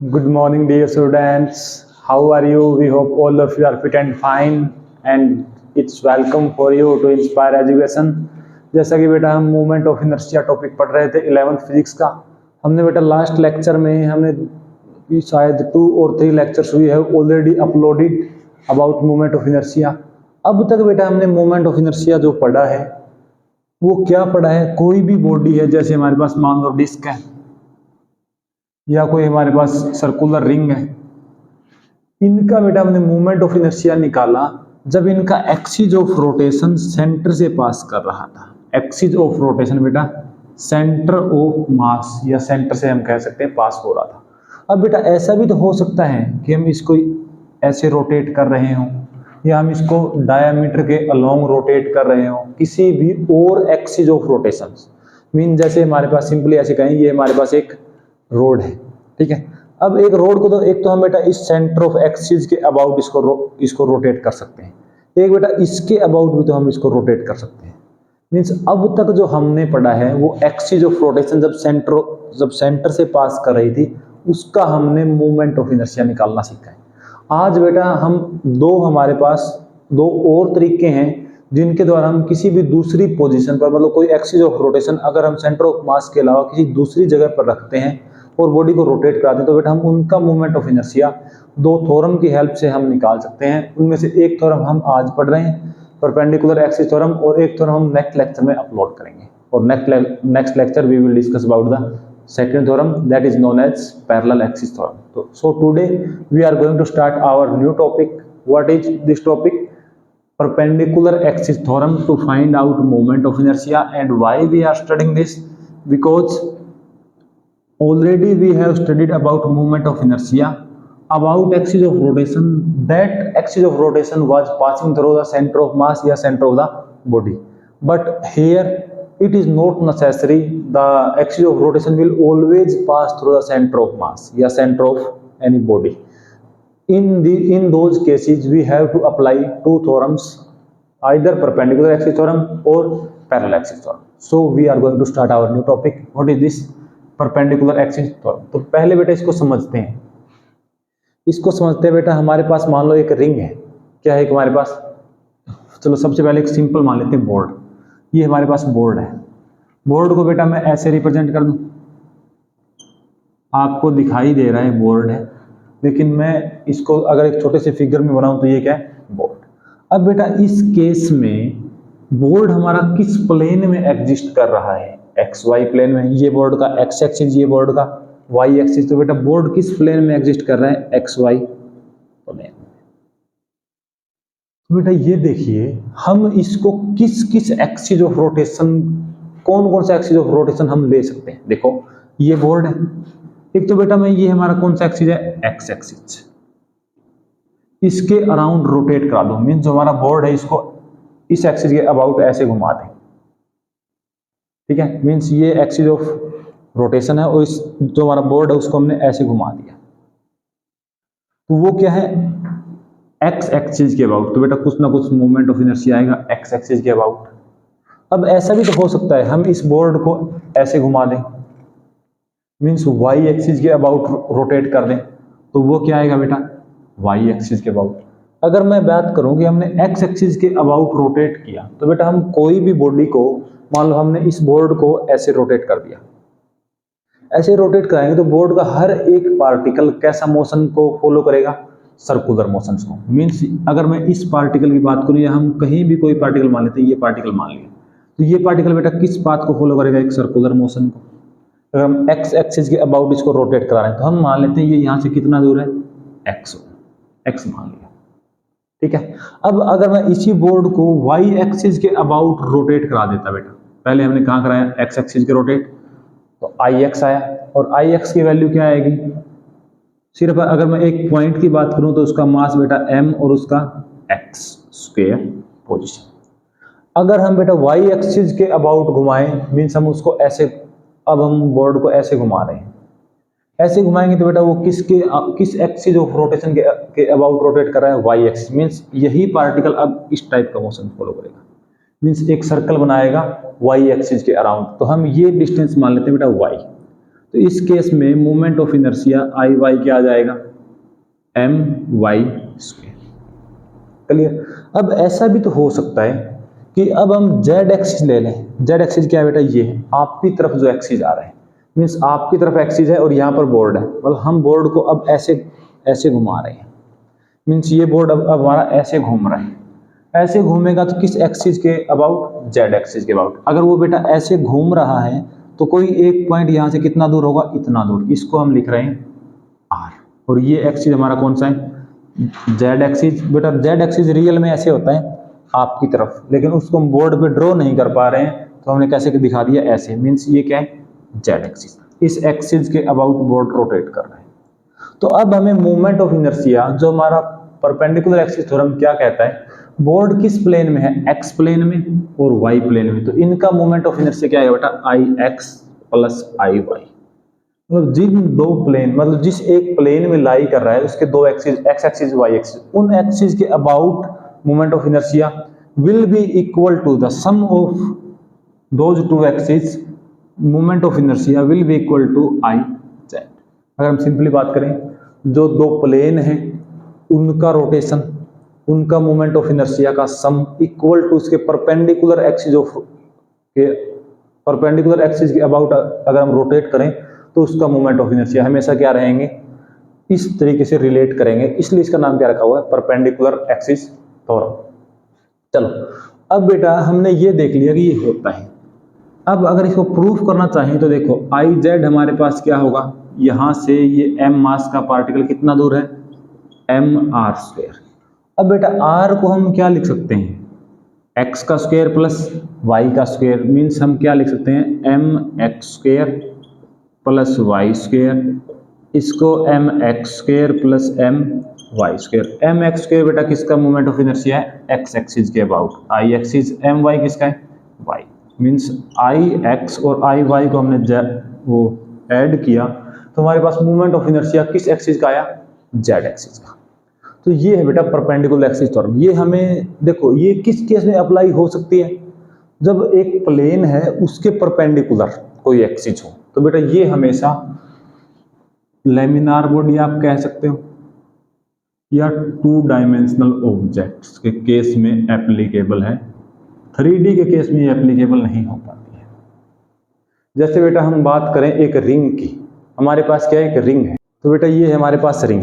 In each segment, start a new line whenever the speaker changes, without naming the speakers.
Good morning, dear students. How are you? We hope all of you are fit and fine, and it's welcome for you to Inspire Education. जैसा कि बेटा हम movement of inertia topic पढ़ रहे थे 11th physics का। हमने बेटा लास्ट लेक्चर में हमने शायद 2 और 3 lectures we have already uploaded about movement of inertia. अब तक बेटा हमने मूवमेंट ऑफ इनर्शिया जो पढ़ा है वो क्या पढ़ा है, कोई भी बॉडी है, जैसे हमारे पास मान लो डिस्क है या कोई हमारे पास सर्कुलर रिंग है, इनका बेटा हमने मूवमेंट ऑफ इनर्शिया निकाला जब इनका एक्सिस ऑफ रोटेशन सेंटर से पास कर रहा था। एक्सिस ऑफ रोटेशन बेटा सेंटर ऑफ मास या सेंटर से हम कह सकते हैं पास हो रहा था। अब बेटा ऐसा भी तो हो सकता है कि हम इसको ऐसे रोटेट कर रहे हों या हम इसको डायमीटर के अलोंग रोटेट कर रहे हों, किसी भी और एक्सिस ऑफ रोटेशन मीन जैसे हमारे पास सिंपली ऐसे कहें ये हमारे पास एक रोड है, ठीक है। अब एक रोड को तो एक तो हम बेटा इस सेंटर ऑफ एक्सिस के अबाउट इसको रोटेट कर सकते हैं, एक बेटा इसके अबाउट भी तो हम इसको रोटेट कर सकते हैं। मींस अब तक जो हमने पढ़ा है वो एक्सिस ऑफ रोटेशन जब सेंटर से पास कर रही थी उसका हमने मूवमेंट ऑफ इनर्शिया निकालना सीखा है। आज बेटा हमारे पास दो और तरीके हैं जिनके द्वारा हम किसी भी दूसरी पोजीशन पर, मतलब कोई एक्सिस ऑफ रोटेशन अगर हम सेंटर ऑफ मास के अलावा किसी दूसरी जगह पर रखते हैं और बॉडी को रोटेट कराते हैं तो बेटा हम उनका मूवमेंट ऑफ इनर्शिया 2 थ्योरम की हेल्प से हम निकाल सकते हैं। उनमें से एक थ्योरम हम आज पढ़ रहे हैं, परपेंडिकुलर एक्सिस थ्योरम, और एक थ्योरम हम नेक्स्ट लेक्चर में अपलोड करेंगे। और next lecture we will discuss about the second theorem, that is known as parallel axis theorem. So today we are going to start our new topic. What is this topic? Perpendicular axis theorem, to find out moment of inertia. And why we are studying this? Because already we have studied about moment of inertia, about axis of rotation. That axis of rotation was passing through the center of mass या center of the body, but here it is not necessary. The axis of rotation will always pass through the center of mass या center of any body. In those cases we have to apply 2 theorems, either perpendicular axis theorem or parallel axis theorem. So we are going to start our new topic. What is this perpendicular axis theorem? तो पहले बेटा इसको समझते हैं बेटा। हमारे पास मान लो एक रिंग है, क्या है हमारे पास, चलो सबसे पहले एक सिंपल मान लेते हैं बोर्ड। ये हमारे पास बोर्ड है, बोर्ड को बेटा मैं ऐसे रिप्रेजेंट कर दूं, आपको दिखाई दे रहा है बोर्ड है, लेकिन मैं इसको अगर एक छोटे से फिगर में बनाऊं तो ये क्या है, बोर्ड। अब बेटा इस केस में बोर्ड हमारा किस प्लेन में एग्जिस्ट कर रहा है, एक्स वाई प्लेन में। ये बोर्ड का एक्स एक्सिस, ये बोर्ड का वाई एक्सिस। तो बेटा बोर्ड किस प्लेन में एग्जिस्ट कर रहा है, एक्स वाई प्लेन। तो बेटा ये देखिए हम इसको किस किस एक्सिस ऑफ रोटेशन, कौन कौन सा एक्सिस ऑफ रोटेशन हम ले सकते हैं। देखो ये बोर्ड है, एक तो बेटा मैं ये हमारा कौन सा एक्सिस है, एक्स एक्सिस, इसके अराउंड रोटेट करा दो। मीन जो हमारा बोर्ड है इसको इस एक्सिस के अबाउट ऐसे घुमा दें, ठीक है। मीन्स ये एक्सिस ऑफ रोटेशन है और इस जो हमारा बोर्ड है उसको हमने ऐसे घुमा दिया, तो वो क्या है, एक्स एक्सिस के अबाउट। तो बेटा कुछ ना कुछ मूवमेंट ऑफ इनर्शिया आएगा एक्स एक्सिस के अबाउट। अब ऐसा भी तो हो सकता है हम इस बोर्ड को ऐसे घुमा दें, मीन्स वाई एक्सिस के अबाउट रोटेट कर दें, तो वो क्या आएगा बेटा, वाई एक्सिस के अबाउट। अगर मैं बात करूं कि हमने एक्स एक्सिस के अबाउट रोटेट किया तो बेटा हम कोई भी बॉडी को, मान लो हमने इस बोर्ड को ऐसे रोटेट कर दिया, ऐसे रोटेट कराएंगे तो बोर्ड का हर एक पार्टिकल कैसा मोशन को फॉलो करेगा, सर्कुलर मोशंस को। मीन्स अगर मैं इस पार्टिकल की बात करूं या हम कहीं भी कोई पार्टिकल मान लेते हैं, ये पार्टिकल मान लिया, तो ये पार्टिकल बेटा किस पाथ को फॉलो करेगा, एक सर्कुलर मोशन को। अगर हम एक्स एक्सिस के अबाउट इसको रोटेट करा रहे हैं तो हम मान लेते हैं ये यहाँ से कितना दूर है, एक्स मान लिया, ठीक है। अब अगर मैं इसी बोर्ड को वाई एक्सिस के अबाउट रोटेट करा देता बेटा, पहले हमने कहाँ कराया, एक्स एक्सिस के रोटेट, तो आई एक्स आया, और आई एक्स की वैल्यू क्या आएगी, सिर्फ अगर मैं एक पॉइंट की बात करूं तो उसका मास बेटा m और उसका x स्क्वायर पोजीशन। अगर हम बेटा y एक्सिस के अबाउट घुमाएं, मीन्स हम उसको ऐसे, अब हम बोर्ड को ऐसे घुमा रहे हैं, ऐसे घुमाएंगे तो बेटा वो किस एक्सिस ऑफ रोटेशन के अबाउट रोटेट कर रहा है, y एक्सिस। मीन्स यही पार्टिकल अब इस टाइप का मोशन फॉलो करेगा, मीन्स एक सर्कल बनाएगा y एक्सिस के अराउंड। तो हम ये डिस्टेंस मान लेते हैं बेटा y। तो इस केस में moment of inertia I Y क्या आ जाएगा, एम वाई स्क्वायर। क्लियर। अब ऐसा भी तो हो सकता है कि अब हम जेड एक्सिस ले लें। जेड एक्सिस क्या है बेटा, ये है आपकी तरफ जो एक्सिस आ रहा है, मीन्स आपकी तरफ एक्सिस है और यहाँ पर बोर्ड है, मतलब हम बोर्ड को अब ऐसे ऐसे घुमा रहे हैं, मीन्स ये बोर्ड अब हमारा ऐसे घूम रहा है। ऐसे घूमेगा तो किस एक्सिस के अबाउट, जेड एक्सिस के अबाउट। अगर वो बेटा ऐसे घूम रहा है तो कोई एक पॉइंट यहाँ से कितना दूर होगा, इतना दूर, इसको हम लिख रहे हैं आर। और ये एक्सिस हमारा कौन सा है, जेड एक्सिस। बेटा जेड एक्सिस रियल में ऐसे होता है आपकी तरफ, लेकिन उसको हम बोर्ड पे ड्रॉ नहीं कर पा रहे हैं, तो हमने कैसे दिखा दिया, ऐसे। मीन्स ये क्या है, जेड एक्सिस। इस एक्सिस के अबाउट बोर्ड रोटेट कर रहे हैं। तो अब हमें मोमेंट ऑफ इनर्शिया, जो हमारा परपेंडिकुलर एक्सिस थ्योरम क्या कहता है, बोर्ड किस प्लेन में है, एक्स प्लेन में और वाई प्लेन में, तो इनका मोमेंट ऑफ इनर्शिया क्या है बेटा, आई एक्स प्लस आई वाई। मतलब जिन दो प्लेन, मतलब जिस एक प्लेन में लाई कर रहा है उसके दो axis, X axis Y axis, उन एक्सिस के about moment of inertia will be equal to the sum of those two axis, moment of inertia will be equal to I Z. अगर हम सिंपली बात करें, जो दो प्लेन हैं उनका रोटेशन, उनका मोमेंट ऑफ इनर्शिया का सम इक्वल टू उसके परपेंडिकुलर एक्सिस ऑफ के, परपेंडिकुलर एक्सिस के अबाउट अगर हम रोटेट करें तो उसका मोमेंट ऑफ इनर्शिया हमेशा क्या रहेंगे, इस तरीके से रिलेट करेंगे, इसलिए इसका नाम क्या रखा हुआ है, परपेंडिकुलर एक्सिस थ्योरम। चलो अब बेटा हमने ये देख लिया कि ये होता है। अब अगर इसको प्रूफ करना चाहें तो देखो, आई जेड हमारे पास क्या होगा, यहां से ये एम मास का पार्टिकल कितना दूर है, एम आर स्क्वायर। अब बेटा आर को हम क्या लिख सकते हैं, एक्स का स्क्वायर प्लस वाई का स्क्वायर, मीन्स हम क्या लिख सकते हैं, m x square plus y square, इसको m x square plus m y square. M x square बेटा किसका मोमेंट ऑफ इनर्शिया है, एक्स एक्सिस के about, I axis, m y किसका है, वाई। मीन्स आई एक्स और आई वाई को हमने वो ऐड किया तो हमारे पास मोमेंट ऑफ इनर्शिया किस एक्सिस का आया, जेड एक्सिस का। तो ये है बेटा परपेंडिकुलर एक्सिस थ्योरम। ये हमें देखो, ये किस केस में अप्लाई हो सकती है, जब एक प्लेन है उसके परपेंडिकुलर कोई एक्सिस हो, तो बेटा ये हमेशा लेमिनार बॉडी आप कह सकते हो या टू डायमेंशनल ऑब्जेक्ट्स के केस में एप्लीकेबल है, 3D के केस में ये एप्लीकेबल नहीं हो पाती है। जैसे बेटा हम बात करें एक रिंग की, हमारे पास क्या है, एक रिंग है, तो बेटा ये है हमारे पास रिंग।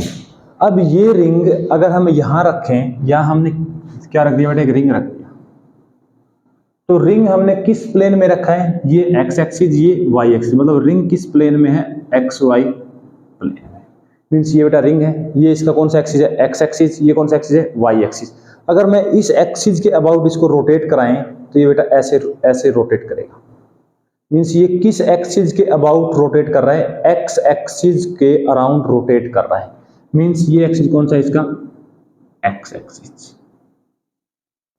अब ये रिंग अगर हम यहां रखें, या हमने क्या रख दिया बेटा, एक रिंग रख दिया, तो रिंग हमने किस प्लेन में रखा है, ये एक्स एक्सिस, ये वाई एक्सिस, मतलब रिंग किस प्लेन में है, एक्स वाई प्लेन में। मीन्स ये बेटा रिंग है, ये इसका कौन सा एक्सिस है, एक्स एक्सिस, ये कौन सा एक्सिस है, वाई एक्सिस। अगर मैं इस एक्सिस के अबाउट इसको रोटेट कराएं तो ये बेटा ऐसे ऐसे रोटेट करेगा। मीन्स ये किस एक्सिस के अबाउट रोटेट कर रहा है, एक्स एक्सिस के अराउंड रोटेट कर रहा है। मीन्स ये एक्सिस कौन सा है इसका, एक्स एक्सिस।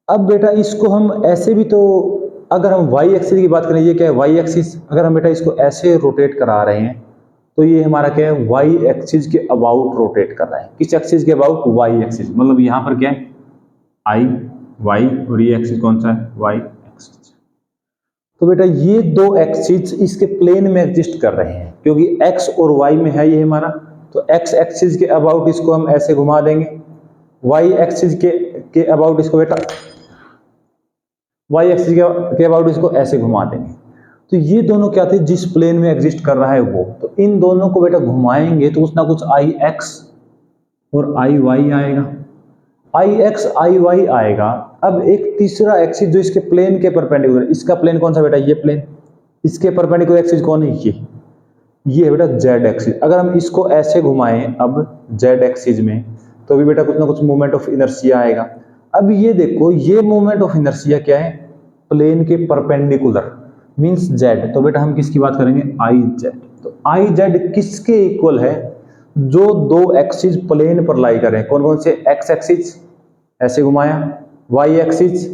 अब बेटा इसको हम ऐसे भी तो, अगर हम वाई एक्सिस की बात करें, ये क्या है, वाई एक्सिस, अगर हम बेटा इसको ऐसे रोटेट करा रहे हैं तो ये हमारा क्या है, वाई एक्सिस के अबाउट रोटेट कर रहा है। किस एक्सिस के अबाउट, वाई एक्सिस, मतलब यहां पर क्या है, आई वाई, और ये एक्सिस कौन सा है, वाई एक्सिस। तो बेटा ये दो एक्सिस इसके प्लेन में एग्जिस्ट कर रहे हैं, क्योंकि एक्स और वाई में है ये हमारा, तो एक्स एक्सिस के अबाउट इसको हम ऐसे घुमा देंगे, वाई एक्सिस के अबाउट इसको बेटा, वाई एक्सिस के अबाउट इसको ऐसे घुमा देंगे। तो ये दोनों क्या थे, जिस प्लेन में एग्जिस्ट कर रहा है वो, तो इन दोनों को बेटा घुमाएंगे तो कुछ ना कुछ आई एक्स और आई वाई आएगा, आई एक्स आई वाई आएगा। अब एक तीसरा एक्सिस जो इसके प्लेन के परपेंडिकुलर, इसका प्लेन कौन सा बेटा, ये प्लेन, इसके परपेंडिकुलर एक्सिस कौन है, ये है बेटा जेड एक्सिस। अगर हम इसको ऐसे घुमाएं अब जेड एक्सिस में, तो भी बेटा कुछ ना कुछ मोमेंट ऑफ इनर्शिया आएगा। अब ये देखो, ये मोमेंट ऑफ इनर्शिया क्या है, प्लेन के परपेंडिकुलर, मींस जेड। तो बेटा हम किसकी बात करेंगे, आई जेड। तो आई जेड किसके इक्वल है, जो दो एक्सिस प्लेन पर लाई कर रहे हैं, कौन कौन से, एक्स एक्सिस ऐसे घुमाया, वाई एक्सिस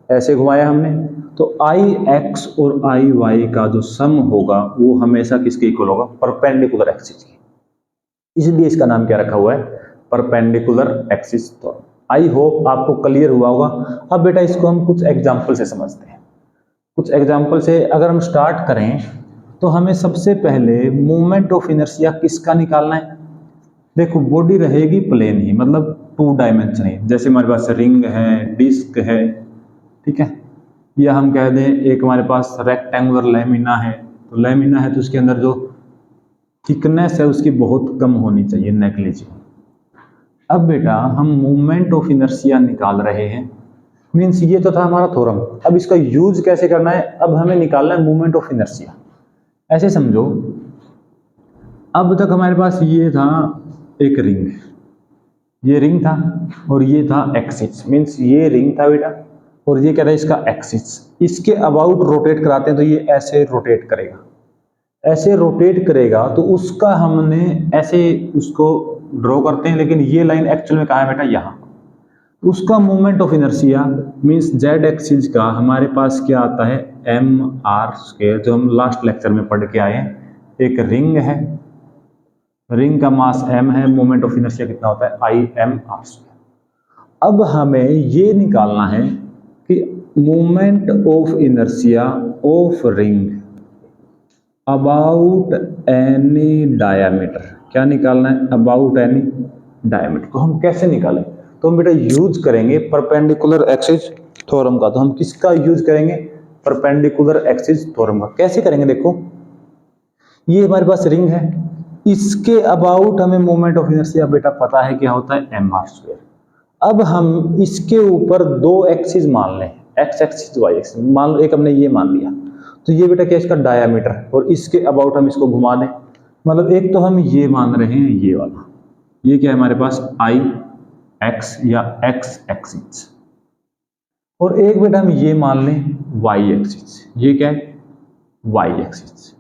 ऐसे घुमाया हमने, तो आई एक्स और आई वाई का जो सम होगा वो हमेशा किसके इक्वल होगा, परपेंडिकुलर एक्सिस के। इसलिए इसका नाम क्या रखा हुआ है, परपेंडिकुलर एक्सिस। तो आई होप आपको क्लियर हुआ होगा। अब बेटा इसको हम कुछ एग्जाम्पल से समझते हैं। कुछ एग्जाम्पल से अगर हम स्टार्ट करें तो हमें सबसे पहले मोमेंट ऑफ इनर्शिया किसका निकालना है। देखो बॉडी रहेगी प्लेन ही, मतलब 2 डायमेंशन ही, जैसे हमारे पास रिंग है, डिस्क है, ठीक है, या हम कह दें एक हमारे पास रेक्टेंगुलर लैमिना है, तो लैमिना है तो उसके अंदर जो थिकनेस है उसकी बहुत कम होनी चाहिए, नेग्लिजिबल। अब बेटा हम मोमेंट ऑफ इनर्शिया निकाल रहे हैं, मीन्स ये तो था हमारा थ्योरम। अब इसका यूज कैसे करना है, अब हमें निकालना है मोमेंट ऑफ इनर्शिया। ऐसे समझो, अब तक हमारे पास ये था एक रिंग, ये रिंग था और ये था एक्सिस, मीन्स ये रिंग था बेटा और ये क्या था इसका एक्सिस। इसके अबाउट रोटेट कराते हैं तो ये ऐसे रोटेट करेगा, ऐसे रोटेट करेगा तो उसका हमने ऐसे उसको ड्रॉ करते हैं, लेकिन ये लाइन एक्चुअल में कहाँ है बेटा, यहाँ। उसका moment of inertia means Z axis का हमारे पास क्या आता है, mr², जो हम लास्ट लेक्चर में पढ़ के आए हैं। एक रिंग है, रिंग का मास m है, मोमेंट ऑफ इनर्शिया कितना होता है, ImR²। अब हमें ये निकालना है कि moment of inertia of ring about any diameter, क्या निकालना है, अबाउट एनी डायमीटर। तो हम कैसे निकालें, तो हम बेटा यूज करेंगे परपेंडिकुलर एक्सिस थ्योरम का। तो हम किसका यूज करेंगे, परपेंडिकुलर एक्सिस थ्योरम का। कैसे करेंगे, देखो ये हमारे पास रिंग है, इसके अबाउट हमें मोमेंट ऑफ इनर्शिया बेटा पता है क्या होता है, mr²। अब हम इसके ऊपर 2 एक्सिस मान लें, x एक्सिस y एक्सिस, मान लो एक हमने ये मान लिया, तो ये बेटा क्या इसका डायामीटर है और इसके अबाउट हम इसको घुमा दें, मतलब एक तो हम ये मान रहे हैं ये वाला, ये क्या है हमारे पास I x या x एक्सिस, और एक बेटा हम ये मान लें y एक्सिस, ये क्या है y एक्सिस,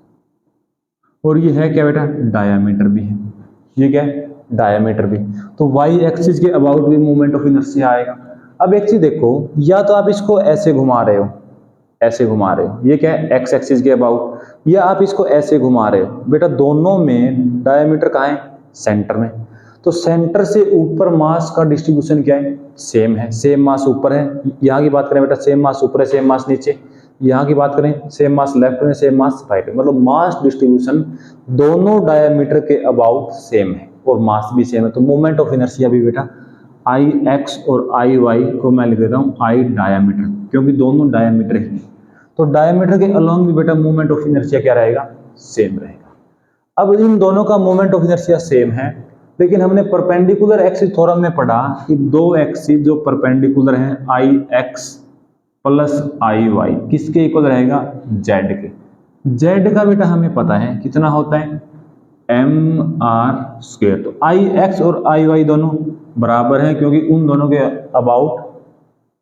और ये है क्या बेटा डायामीटर भी है, ये क्या है डायामीटर भी। तो y एक्सिस के अबाउट भी मोमेंट ऑफ इनर्शिया आएगा। अब एक चीज देखो, या तो आप इसको ऐसे घुमा रहे हो, ऐसे घुमा रहे हो, ये क्या है x एक्सिस के अबाउट, या आप इसको ऐसे घुमा रहे हो, बेटा दोनों में डायमीटर कहाँ है, सेंटर में। तो सेंटर से ऊपर मास का डिस्ट्रीब्यूशन क्या है, सेम है, सेम मास ऊपर है। यहाँ की बात करें बेटा सेम मास ऊपर है, सेम मास नीचे। यहाँ की बात करें सेम मास लेफ्ट में, सेम मास राइट में, मतलब मास डिस्ट्रीब्यूशन दोनों डायमीटर के अबाउट सेम है और मास भी सेम है। तो मोमेंट ऑफ इनर्शिया भी बेटा आई एक्स और आई वाई को मैं लिख देता हूँ आई डायमीटर, क्योंकि दोनों डायमीटर ही। तो डायमीटर के अलोंग भी बेटा मोमेंट ऑफ इनर्शिया क्या रहेगा, सेम रहेगा। अब इन दोनों का मोमेंट ऑफ इनर्शिया सेम है, लेकिन हमने परपेंडिकुलर एक्सिस थ्योरम में पढ़ा कि 2 एक्सिस जो परपेंडिकुलर हैं आई एक्स प्लस आई वाई किसके इक्वल रहेगा, जेड के। जेड का बेटा हमें पता है कितना होता है, mr²। तो आई एक्स और आई वाई दोनों बराबर हैं, क्योंकि उन दोनों के अबाउट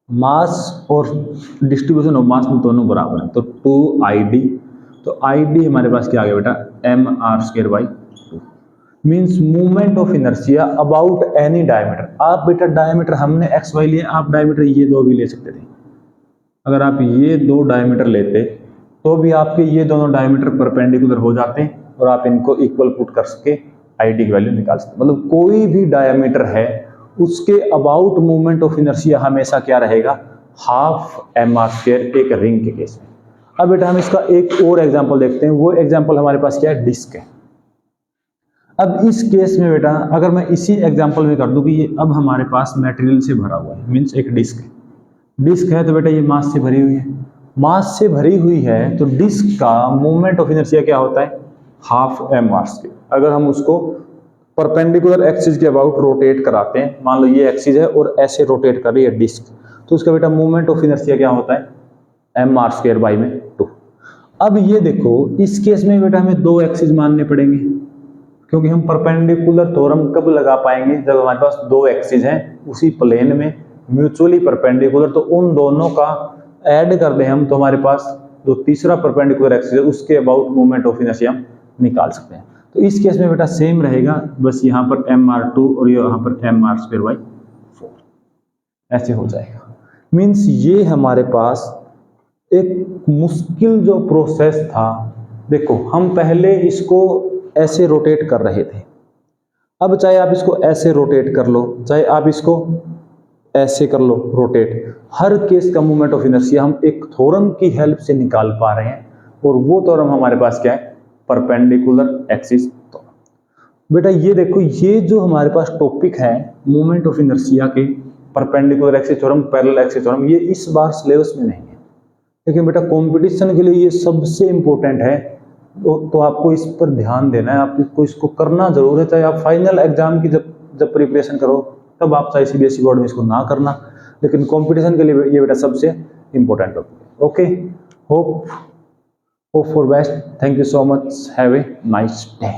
मास और डिस्ट्रीब्यूशन ऑफ मास में दोनों बराबर हैं। तो 2ID, तो ID हमारे पास क्या आ गया बेटा, mr²/2 means movement of inertia about any diameter. आप बेटा डायमीटर हमने एक्स वाई लिए, आप डायमीटर ये 2 भी ले सकते थे। अगर आप ये 2 डायमीटर लेते तो भी आपके ये दोनों डायमीटर परपेंडिकुलर हो जाते और आप इनको इक्वल पुट कर सके, आईडी की वैल्यू निकाल सकते। मतलब कोई भी डायमीटर है उसके अबाउट मूवमेंट ऑफ इनर्शिया हमेशा क्या रहेगा, हाफ mr², एक रिंग के केस में। अब बेटा हम इसका एक और एग्जांपल देखते हैं। वो एग्जांपल हमारे पास क्या है, डिस्क है। अब इस केस में बेटा अगर मैं इसी एग्जांपल में कर दूं कि ये अब हमारे पास मटेरियल से भरा हुआ है, मीन्स एक डिस्क है। डिस्क है तो बेटा ये मास से भरी हुई है, मास से भरी हुई है तो डिस्क का मूवमेंट ऑफ इनर्शिया क्या होता है, हाफ mr²। अगर हम उसको परपेंडिकुलर एक्सिस के अबाउट रोटेट कराते हैं, मान लो ये एक्सिस है और ऐसे रोटेट कर रही है डिस्क, तो उसका बेटा मूवमेंट ऑफ इनर्शिया क्या होता है, mr²/2। अब ये देखो इस केस में बेटा हमें 2 एक्सिस मानने पड़ेंगे, क्योंकि हम परपेंडिकुलर थ्योरम कब लगा पाएंगे, जब हमारे पास 2 एक्सिस हैं उसी प्लेन में म्यूचुअली परपेंडिकुलर, तो उन दोनों का ऐड कर दें हम, तो हमारे पास जो तीसरा परपेंडिकुलर एक्सिस है उसके अबाउट मूवमेंट ऑफ इनर्शिया हम निकाल सकते हैं। तो इस केस में बेटा सेम रहेगा, बस यहाँ पर mr2 और यहाँ पर mr²/4 ऐसे हो जाएगा। मीन्स ये हमारे पास एक मुश्किल जो प्रोसेस था, देखो हम पहले इसको ऐसे रोटेट कर रहे थे, अब चाहे आप इसको ऐसे रोटेट कर लो, चाहे आप इसको ऐसे कर लो रोटेट, हर केस का मूवमेंट ऑफ इनर्शिया हम एक थ्योरम की हेल्प से निकाल पा रहे हैं। और वो थ्योरम हमारे पास क्या है, परपेंडिकुलर एक्सिस। तो बेटा ये देखो, ये जो हमारे पास टॉपिक है मोमेंट ऑफ इनर्शिया के perpendicular axis theorem, parallel axis theorem, ये इस बार सिलेबस में नहीं है, लेकिन बेटा कंपटीशन के लिए ये सबसे इंपॉर्टेंट है। तो आपको इस पर ध्यान देना है, आपको इसको करना जरूर है। चाहे आप फाइनल एग्जाम की जब प्रिपरेशन करो तब आप चाहे सीबीएसई बोर्ड में इसको ना करना, लेकिन कंपटीशन के लिए ये बेटा सबसे इंपॉर्टेंट टॉपिक है। Okay, hope for best. Thank you so much, have a nice day.